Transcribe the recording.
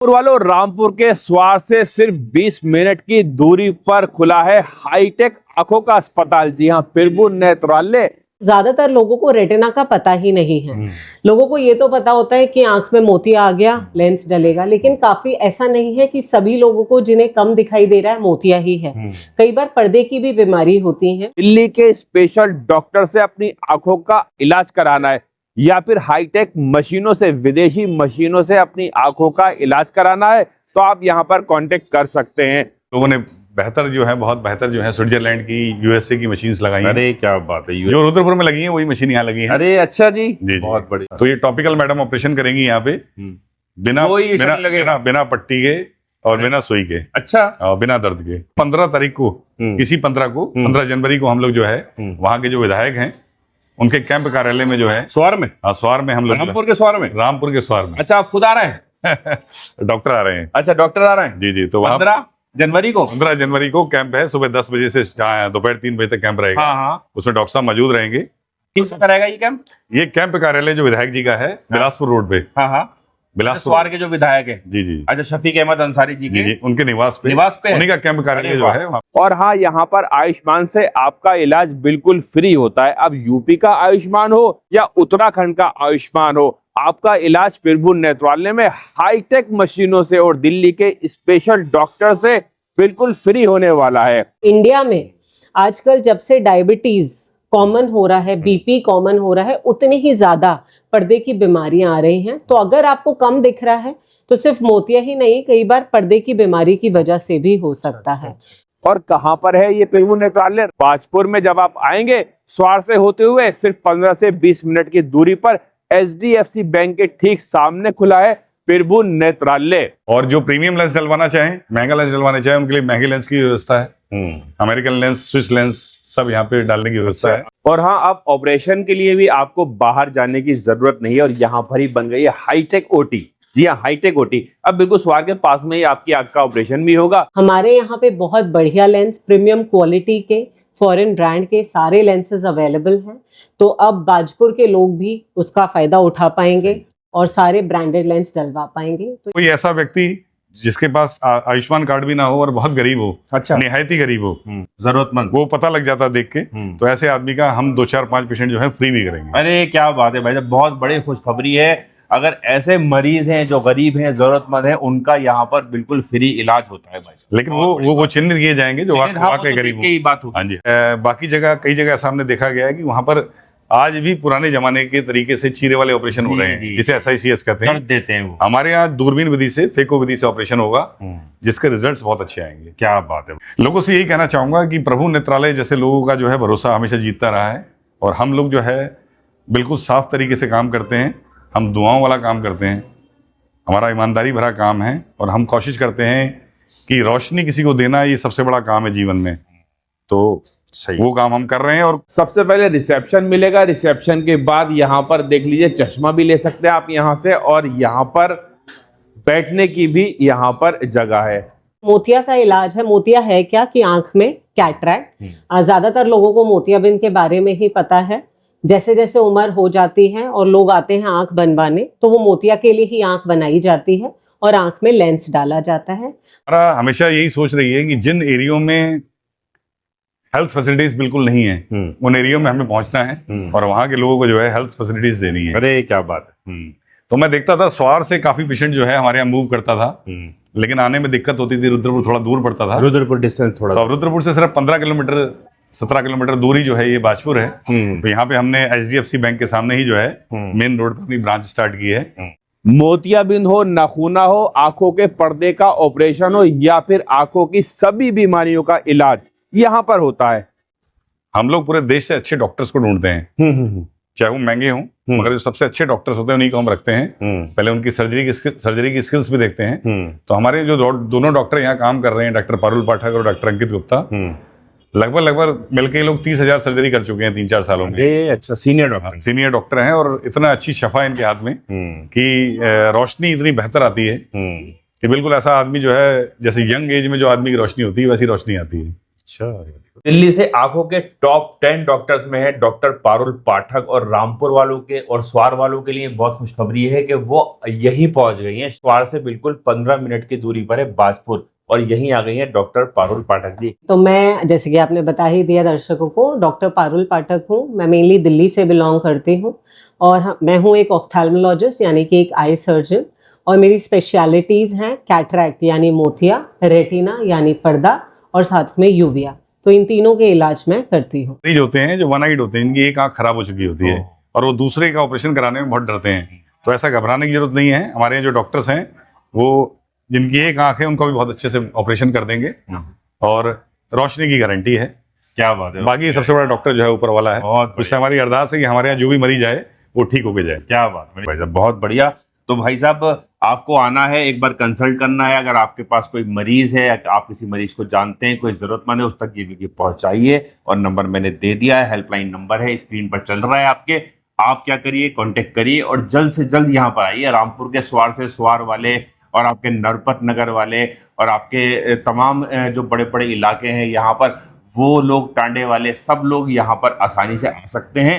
वालों, रामपुर के स्वार से सिर्फ 20 मिनट की दूरी पर खुला है हाईटेक आंखों का अस्पताल। जी हाँ, प्रभु नेत्रालय। ज्यादातर लोगों को रेटिना का पता ही नहीं है। लोगों को ये तो पता होता है कि आंख में मोतिया आ गया, लेंस डलेगा, लेकिन काफी ऐसा नहीं है कि सभी लोगों को जिन्हें कम दिखाई दे रहा है मोतिया ही है। कई बार पर्दे की भी बीमारी होती है। दिल्ली के स्पेशल डॉक्टर से अपनी आंखों का इलाज कराना है या फिर हाईटेक मशीनों से, विदेशी मशीनों से अपनी आंखों का इलाज कराना है, तो आप यहाँ पर कांटेक्ट कर सकते हैं। लोगों ने बेहतर जो है, बहुत बेहतर जो है स्विट्जरलैंड की, यूएसए की मशीन्स लगाई हैं। अरे क्या बात है, जो रुद्रपुर में लगी है वही मशीन यहाँ लगी है। अरे अच्छा जी, जी बहुत बढ़िया। तो ये टॉपिकल मैडम ऑपरेशन करेंगी यहाँ पे बिना पट्टी के और बिना सुई के। अच्छा, और बिना दर्द के। 15 तारीख को, किसी 15 जनवरी को हम लोग जो है वहाँ के जो विधायक हैं उनके कैंप कार्यालय में जो है स्वार में, स्वार में हम लोग, रामपुर के स्वार में, रामपुर के स्वार में। अच्छा, आप खुद आ रहे हैं? डॉक्टर आ रहे हैं। अच्छा, डॉक्टर आ रहे हैं। जी जी। तो 15 जनवरी को, 15 जनवरी को कैंप है। सुबह 10 बजे से दोपहर 3 बजे तक कैंप रहेगा। हाँ। उसमें डॉक्टर साहब मौजूद रहेंगे। किस तरह रहेगा ये कैंप? ये कैंप कार्यालय जो विधायक जी का है बिलासपुर रोड पे। हाँ, बिलासपुर स्वार के जो विधायक है। जी जी। अच्छा, शफीक अहमद अंसारी जी के जी, उनके निवास पे उन्हीं का कैंप कार्यालय जो है। और हाँ, यहाँ पर आयुष्मान से आपका इलाज बिल्कुल फ्री होता है। अब यूपी का आयुष्मान हो या उत्तराखंड का आयुष्मान हो, आपका इलाज प्रभु नेत्रालय में हाईटेक मशीनों से और दिल्ली के स्पेशल डॉक्टर से बिल्कुल फ्री होने वाला है। इंडिया में आजकल जब से डायबिटीज कॉमन हो रहा है, बीपी कॉमन हो रहा है, उतनी ही ज्यादा पर्दे की बीमारियां आ रही हैं। तो अगर आपको कम दिख रहा है तो सिर्फ मोतिया ही नहीं, कई बार पर्दे की बीमारी की वजह से भी हो सकता है। और कहाँ पर है ये प्रभु नेत्रालय? बाजपुर में जब आप आएंगे स्वार से होते हुए, सिर्फ 15 से 20 मिनट की दूरी पर HDFC बैंक के ठीक सामने खुला है प्रभु नेत्रालय। और जो प्रीमियम लेंस डलवाना चाहें, महंगा लेंस डलवाना चाहें, उनके लिए महंगे लेंस की व्यवस्था है। अमेरिकन लेंस, स्विस लेंस सब यहाँ पे डालने की व्यवस्था है। और हाँ, अब ऑपरेशन के लिए भी आपको बाहर जाने की जरूरत नहीं है और यहाँ पर ही बन गई है हाईटेक ओटी। जी हाँ, हाईटेक ओटी। अब बिल्कुल स्वार के पास में ही आपकी आंख का ऑपरेशन भी होगा। हमारे यहाँ पे बहुत बढ़िया लेंस, प्रीमियम क्वालिटी के, फॉरेन ब्रांड के सारे लेंसेज अवेलेबल हैं। तो अब बाजपुर के लोग भी उसका फायदा उठा पाएंगे और सारे ब्रांडेड लेंस डलवा पाएंगे। तो कोई ऐसा व्यक्ति जिसके पास आयुष्मान कार्ड भी ना हो और बहुत गरीब हो, अच्छा, निहायती गरीब हो, जरूरतमंद, वो पता लग जाता देख के, तो ऐसे आदमी का हम 2, 4, 5 पेशेंट जो है फ्री भी करेंगे। अरे क्या बात है भाई साहब, बहुत बड़ी खुशखबरी है। अगर ऐसे मरीज हैं जो गरीब हैं, जरूरतमंद हैं, उनका यहाँ पर बिल्कुल फ्री इलाज होता है भाई साहब। लेकिन वो चिन्हित किए जाएंगे जो वाकई गरीब हो। बात हो। हाँ जी। बाकी जगह, कई जगह सामने देखा गया है कि वहां पर आज भी पुराने जमाने के तरीके से चीरे वाले ऑपरेशन हो रहे हैं, जिसे SICS कहते हैं। देते हैं वो। हमारे यहाँ दूरबीन विधि से, फेको विधि से ऑपरेशन होगा, जिसके रिजल्ट्स बहुत अच्छे आएंगे। क्या बात है। लोगों से यही कहना चाहूंगा कि प्रभु नेत्रालय जैसे लोगों का जो है भरोसा हमेशा जीतता रहा है और हम लोग जो है बिल्कुल साफ तरीके से काम करते हैं। हम दुआओं वाला काम करते हैं, हमारा ईमानदारी भरा काम है और हम कोशिश करते हैं कि रोशनी किसी को देना ये सबसे बड़ा काम है जीवन में। तो सही, वो काम हम कर रहे हैं। और सबसे पहले रिसेप्शन मिलेगा, रिसेप्शन के बाद यहाँ पर देख लीजिए चश्मा भी ले सकते हैं आप यहाँ से, और यहाँ पर बैठने की भी यहाँ पर जगह है। मोतिया का इलाज है। मोतिया है क्या कि आंख में कैटरैक्ट। ज्यादातर लोगों को मोतियाबिंद के बारे में ही पता है। जैसे जैसे उम्र हो जाती है और लोग आते हैं आंख बनवाने, तो वो मोतिया के लिए ही आंख बनाई जाती है और आंख में लेंस डाला जाता है। हमारा हमेशा यही सोच रही है कि जिन एरियो में हेल्थ फैसिलिटीज बिल्कुल नहीं है, उन एरियो में हमें पहुंचना है और वहां के लोगों को जो है हेल्थ फैसिलिटीज देनी है। अरे क्या बात है। तो मैं देखता था स्वार से काफी पेशेंट जो है हमारे यहाँ मूव करता था, लेकिन आने में दिक्कत होती थी। रुद्रपुर थोड़ा दूर पड़ता था। रुद्रपुर डिस्टेंस थोड़ा, तो रुद्रपुर से सिर्फ 15 किलोमीटर 17 किलोमीटर दूरी जो है ये बाजपुर है। तो यहाँ पे हमने HDFC बैंक के सामने ही जो है मेन रोड पर अपनी ब्रांच स्टार्ट की है। मोतियाबिंद हो, नाखूना हो, आंखों के पर्दे का ऑपरेशन हो या फिर आंखों की सभी बीमारियों का इलाज यहाँ पर होता है। हम लोग पूरे देश से अच्छे डॉक्टर्स को ढूंढते हैं, चाहे वो महंगे हों, मगर जो सबसे अच्छे डॉक्टर्स होते हैं उन्हीं को हम रखते हैं। पहले उनकी सर्जरी की स्किल्स भी देखते हैं। तो हमारे जो दोनों डॉक्टर यहाँ काम कर रहे हैं, डॉक्टर पारुल पाठक और डॉक्टर अंकित गुप्ता, लगभग मिलके लोग 30,000 सर्जरी कर चुके हैं 3-4 सालों में। अच्छा, सीनियर डॉक्टर हैं और इतना अच्छी शफा इनके हाथ में कि रोशनी इतनी बेहतर आती है कि बिल्कुल ऐसा आदमी जो है, जैसे यंग एज में जो आदमी की रोशनी होती है वैसी रोशनी आती है। दिल्ली से आंखों के टॉप 10 डॉक्टर्स में है डॉक्टर पारुल पाठक, और रामपुर वालों के और स्वार वालों के लिए बहुत खुशखबरी है कि वो यहीं पहुंच गई हैं। स्वार से बिल्कुल 15 मिनट की दूरी पर है बाजपुर, और यहीं आ गई है डॉक्टर पारुल पाठक जी। तो मैं, जैसे कि आपने बता ही दिया दर्शकों को, डॉक्टर पारुल पाठक हूँ। मैं मेनली दिल्ली से बिलोंग करती हूँ, और मैं हूँ एक ऑफ्थेल्मोलॉजिस्ट यानी कि एक आई सर्जन, और मेरी स्पेशलिटीज़ हैं कैटरैक्ट यानी मोतिया, रेटिना यानी पर्दा, और साथ में यूविया। तो इन तीनों के इलाज मैं करती हूँ। मरीज होते हैं जो वन आइड होते हैं, इनकी एक आंख खराब हो चुकी होती है और वो दूसरे का ऑपरेशन कराने में बहुत डरते हैं। तो ऐसा घबराने की जरूरत नहीं है। हमारे यहाँ जो डॉक्टर्स हैं वो जिनकी एक आंख है उनका भी बहुत अच्छे से ऑपरेशन कर देंगे, और रोशनी की गारंटी है। क्या बात है। बाकी सबसे बड़ा डॉक्टर जो है ऊपर वाला है। बहुत उससे हमारी अरदास है कि हमारे यहाँ जो भी मरीज आए वो ठीक होके जाए। क्या बात है भाई साहब, बहुत बढ़िया। तो भाई साहब आपको आना है, एक बार कंसल्ट करना है। अगर आपके पास कोई मरीज है, आप किसी मरीज को जानते हैं, कोई जरूरतमंद है, उस तक ये वीडियो पहुंचाइए। और नंबर मैंने दे दिया है, हेल्पलाइन नंबर है, स्क्रीन पर चल रहा है आपके। आप क्या करिए, कांटेक्ट करिए और जल्द से जल्द यहाँ पर आइए। रामपुर के स्वार से स्वार वाले, और आपके नरपत नगर वाले, और आपके तमाम जो बड़े बड़े इलाके हैं यहाँ पर, वो लोग टांडे वाले, सब लोग यहाँ पर आसानी से आ सकते हैं।